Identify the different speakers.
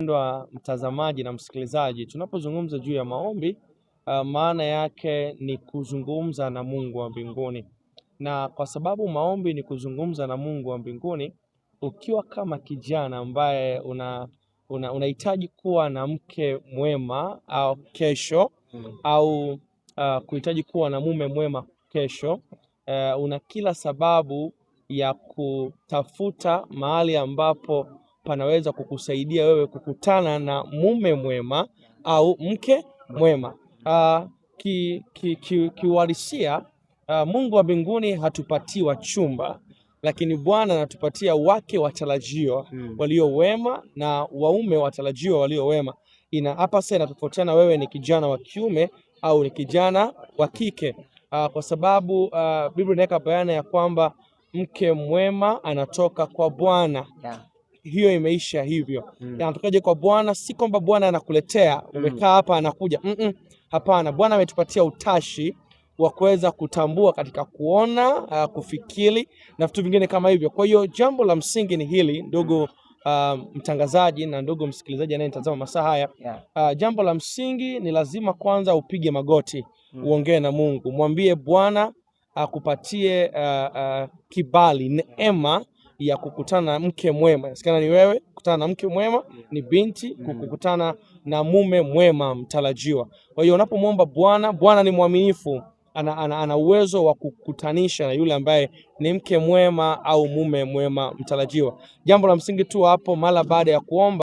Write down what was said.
Speaker 1: Mpendwa mtazamaji na msikilizaji, tunapozungumza juu ya maombi, maana yake ni kuzungumza na Mungu wa mbinguni. Na kwa sababu maombi ni kuzungumza na Mungu wa mbinguni, ukiwa kama kijana ambaye unahitaji kuwa na mke mwema au kesho au kuhitaji kuwa na mume mwema kesho, una kila sababu ya kutafuta mahali ambapo panaweza kukusaidia wewe kukutana na mume mwema au mke mwema. Kiuhalisia, Mungu wa mbinguni hatupatii wachumba, lakini Bwana anatupatia wake watarajiwa walio wema na waume watarajiwa walio wema. Hapa sasa inatofautiana wewe ni kijana wa kiume au ni kijana wa kike, kwa sababu Biblia inaweka bayana ya kwamba mke mwema anatoka kwa Bwana. Hiyo imeisha hivyo. Anatokaje kwa Bwana? Si kwamba Bwana anakuletea umekaa hapa anakuja. Hapana, Bwana ametupatia utashi wa kuweza kutambua katika kuona, kufikiri na vitu vingine kama hivyo. Kwa hiyo jambo la msingi ni hili, ndugu mtangazaji na ndugu msikilizaji anayenitazama masaa haya. Jambo la msingi ni lazima kwanza upige magoti, uongee na Mungu, mwambie Bwana akupatie kibali, neema ya kukutana na mke mwema. Inawezekana ni wewe kukutana na mke mwema, ni binti kukutana na mume mwema mtarajiwa. Kwa hiyo unapomwomba Bwana, Bwana ni mwaminifu, ana uwezo wa kukutanisha na yule ambaye ni mke mwema au mume mwema mtarajiwa. Jambo la msingi tu hapo, mara baada ya kuomba